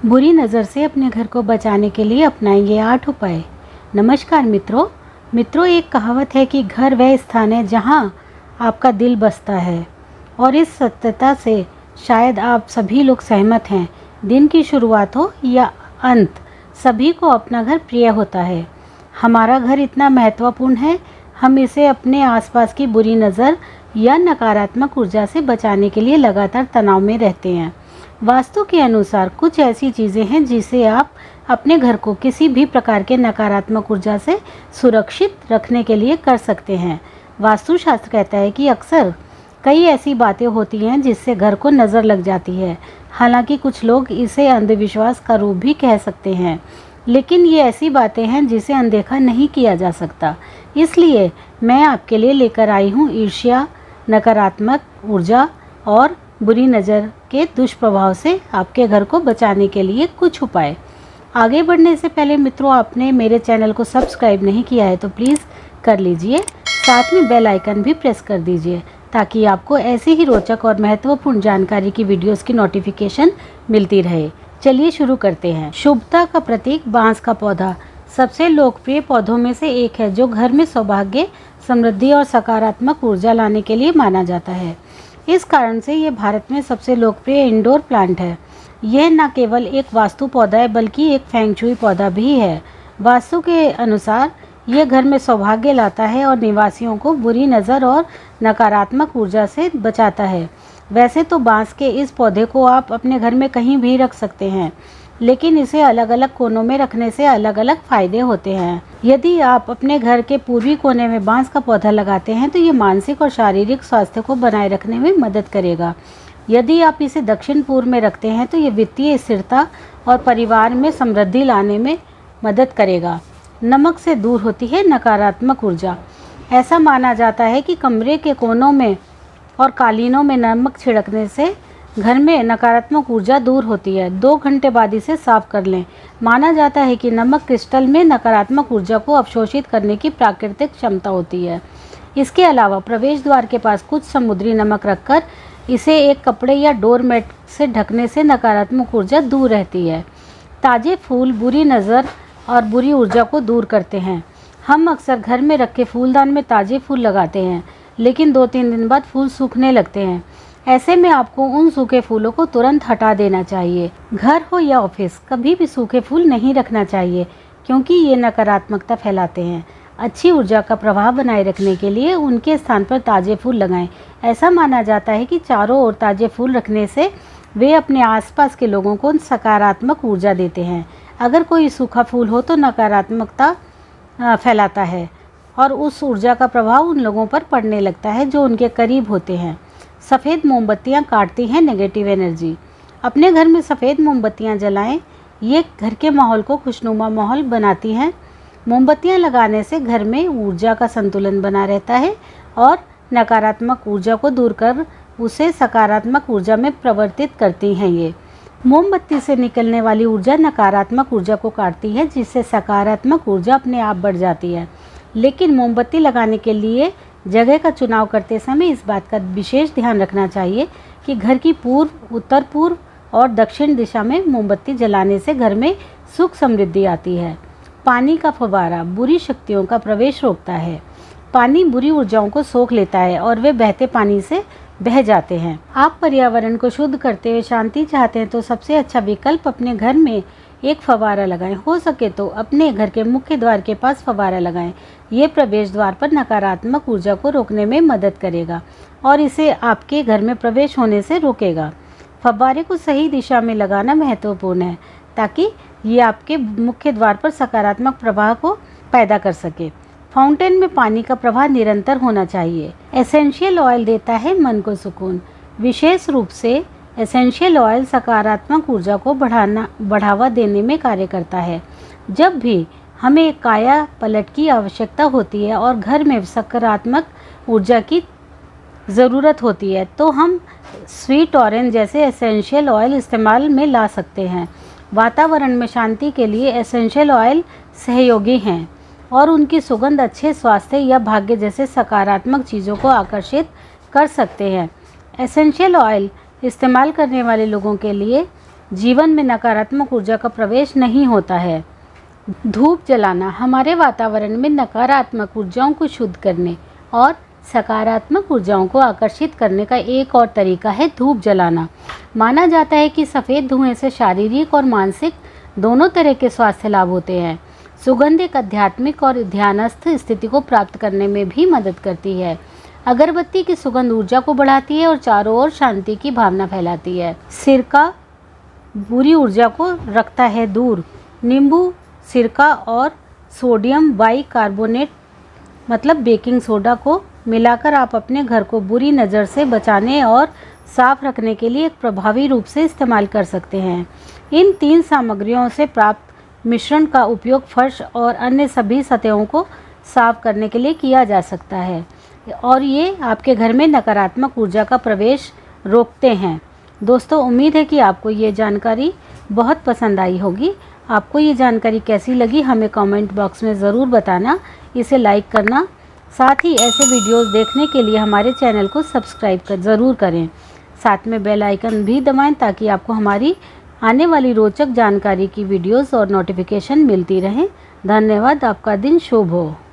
बुरी नज़र से अपने घर को बचाने के लिए अपनाएंगे 8 उपाय। नमस्कार मित्रों, एक कहावत है कि घर वह स्थान है जहां आपका दिल बसता है, और इस सत्यता से शायद आप सभी लोग सहमत हैं। दिन की शुरुआत हो या अंत, सभी को अपना घर प्रिय होता है। हमारा घर इतना महत्वपूर्ण है, हम इसे अपने आसपास की बुरी नज़र या नकारात्मक ऊर्जा से बचाने के लिए लगातार तनाव में रहते हैं। वास्तु के अनुसार कुछ ऐसी चीज़ें हैं जिसे आप अपने घर को किसी भी प्रकार के नकारात्मक ऊर्जा से सुरक्षित रखने के लिए कर सकते हैं। वास्तुशास्त्र कहता है कि अक्सर कई ऐसी बातें होती हैं जिससे घर को नज़र लग जाती है। हालांकि कुछ लोग इसे अंधविश्वास का रूप भी कह सकते हैं, लेकिन ये ऐसी बातें हैं जिसे अनदेखा नहीं किया जा सकता। इसलिए मैं आपके लिए लेकर आई हूँ ईर्ष्या, नकारात्मक ऊर्जा और बुरी नज़र के दुष्प्रभाव से आपके घर को बचाने के लिए कुछ उपाय। आगे बढ़ने से पहले मित्रों, आपने मेरे चैनल को सब्सक्राइब नहीं किया है तो प्लीज़ कर लीजिए, साथ में बेल आइकन भी प्रेस कर दीजिए ताकि आपको ऐसी ही रोचक और महत्वपूर्ण जानकारी की वीडियोस की नोटिफिकेशन मिलती रहे। चलिए शुरू करते हैं। शुभता का प्रतीक बांस का पौधा सबसे लोकप्रिय पौधों में से एक है, जो घर में सौभाग्य, समृद्धि और सकारात्मक ऊर्जा लाने के लिए माना जाता है। इस कारण से ये भारत में सबसे लोकप्रिय इंडोर प्लांट है। यह न केवल एक वास्तु पौधा है बल्कि एक फेंगशुई पौधा भी है। वास्तु के अनुसार यह घर में सौभाग्य लाता है और निवासियों को बुरी नज़र और नकारात्मक ऊर्जा से बचाता है। वैसे तो बांस के इस पौधे को आप अपने घर में कहीं भी रख सकते हैं, लेकिन इसे अलग अलग कोनों में रखने से अलग अलग फायदे होते हैं। यदि आप अपने घर के पूर्वी कोने में बांस का पौधा लगाते हैं तो ये मानसिक और शारीरिक स्वास्थ्य को बनाए रखने में मदद करेगा। यदि आप इसे दक्षिण पूर्व में रखते हैं तो ये वित्तीय स्थिरता और परिवार में समृद्धि लाने में मदद करेगा। नमक से दूर होती है नकारात्मक ऊर्जा। ऐसा माना जाता है कि कमरे के कोनों में और कालीनों में नमक छिड़कने से घर में नकारात्मक ऊर्जा दूर होती है। 2 घंटे बाद इसे साफ कर लें। माना जाता है कि नमक क्रिस्टल में नकारात्मक ऊर्जा को अवशोषित करने की प्राकृतिक क्षमता होती है। इसके अलावा प्रवेश द्वार के पास कुछ समुद्री नमक रखकर इसे एक कपड़े या डोरमेट से ढकने से नकारात्मक ऊर्जा दूर रहती है। ताज़े फूल बुरी नज़र और बुरी ऊर्जा को दूर करते हैं। हम अक्सर घर में रखे फूलदान में ताज़े फूल लगाते हैं, लेकिन 2-3 दिन बाद फूल सूखने लगते हैं। ऐसे में आपको उन सूखे फूलों को तुरंत हटा देना चाहिए। घर हो या ऑफिस, कभी भी सूखे फूल नहीं रखना चाहिए क्योंकि ये नकारात्मकता फैलाते हैं। अच्छी ऊर्जा का प्रभाव बनाए रखने के लिए उनके स्थान पर ताज़े फूल लगाएं। ऐसा माना जाता है कि चारों ओर ताज़े फूल रखने से वे अपने आसपास के लोगों को सकारात्मक ऊर्जा देते हैं। अगर कोई सूखा फूल हो तो नकारात्मकता फैलाता है और उस ऊर्जा का प्रभाव उन लोगों पर पड़ने लगता है जो उनके करीब होते हैं। सफ़ेद मोमबत्तियां काटती हैं नेगेटिव एनर्जी। अपने घर में सफ़ेद मोमबत्तियां जलाएं। ये घर के माहौल को खुशनुमा माहौल बनाती हैं। मोमबत्तियां लगाने से घर में ऊर्जा का संतुलन बना रहता है और नकारात्मक ऊर्जा को दूर कर उसे सकारात्मक ऊर्जा में परिवर्तित करती हैं। ये मोमबत्ती से निकलने वाली ऊर्जा नकारात्मक ऊर्जा को काटती है, जिससे सकारात्मक ऊर्जा अपने आप बढ़ जाती है। लेकिन मोमबत्ती लगाने के लिए जगह का चुनाव करते समय इस बात का विशेष ध्यान रखना चाहिए कि घर की पूर्व, उत्तर पूर्व और दक्षिण दिशा में मोमबत्ती जलाने से घर में सुख समृद्धि आती है। पानी का फव्वारा बुरी शक्तियों का प्रवेश रोकता है। पानी बुरी ऊर्जाओं को सोख लेता है और वे बहते पानी से बह जाते हैं। आप पर्यावरण को शुद्ध करते हुए शांति चाहते हैं तो सबसे अच्छा विकल्प अपने घर में एक फव्वारा लगाएं। हो सके तो अपने घर के मुख्य द्वार के पास फव्वारा लगाएं। ये प्रवेश द्वार पर नकारात्मक ऊर्जा को रोकने में मदद करेगा और इसे आपके घर में प्रवेश होने से रोकेगा। फव्वारे को सही दिशा में लगाना महत्वपूर्ण है ताकि ये आपके मुख्य द्वार पर सकारात्मक प्रवाह को पैदा कर सके। फाउंटेन में पानी का प्रवाह निरंतर होना चाहिए। एसेंशियल ऑयल देता है मन को सुकून। विशेष रूप से एसेंशियल ऑयल सकारात्मक ऊर्जा को बढ़ावा देने में कार्य करता है। जब भी हमें काया पलट की आवश्यकता होती है और घर में सकारात्मक ऊर्जा की ज़रूरत होती है तो हम स्वीट ऑरेंज जैसे एसेंशियल ऑयल इस्तेमाल में ला सकते हैं। वातावरण में शांति के लिए एसेंशियल ऑयल सहयोगी हैं और उनकी सुगंध अच्छे स्वास्थ्य या भाग्य जैसे सकारात्मक चीज़ों को आकर्षित कर सकते हैं। एसेंशियल ऑयल इस्तेमाल करने वाले लोगों के लिए जीवन में नकारात्मक ऊर्जा का प्रवेश नहीं होता है। धूप जलाना हमारे वातावरण में नकारात्मक ऊर्जाओं को शुद्ध करने और सकारात्मक ऊर्जाओं को आकर्षित करने का एक और तरीका है धूप जलाना। माना जाता है कि सफ़ेद धुएं से शारीरिक और मानसिक दोनों तरह के स्वास्थ्य लाभ होते हैं। सुगंध एक आध्यात्मिक और ध्यानस्थ स्थिति को प्राप्त करने में भी मदद करती है। अगरबत्ती की सुगंध ऊर्जा को बढ़ाती है और चारों ओर शांति की भावना फैलाती है। सिरका बुरी ऊर्जा को रखता है दूर। नींबू, सिरका और सोडियम बाइकार्बोनेट मतलब बेकिंग सोडा को मिलाकर आप अपने घर को बुरी नज़र से बचाने और साफ रखने के लिए एक प्रभावी रूप से इस्तेमाल कर सकते हैं। इन 3 सामग्रियों से प्राप्त मिश्रण का उपयोग फर्श और अन्य सभी सतहों को साफ करने के लिए किया जा सकता है और ये आपके घर में नकारात्मक ऊर्जा का प्रवेश रोकते हैं। दोस्तों, उम्मीद है कि आपको ये जानकारी बहुत पसंद आई होगी। आपको ये जानकारी कैसी लगी हमें कमेंट बॉक्स में ज़रूर बताना। इसे लाइक करना, साथ ही ऐसे वीडियोस देखने के लिए हमारे चैनल को सब्सक्राइब ज़रूर करें। साथ में बेल आइकन भी दबाएं ताकि आपको हमारी आने वाली रोचक जानकारी की वीडियोस और नोटिफिकेशन मिलती रहें। धन्यवाद। आपका दिन शुभ हो।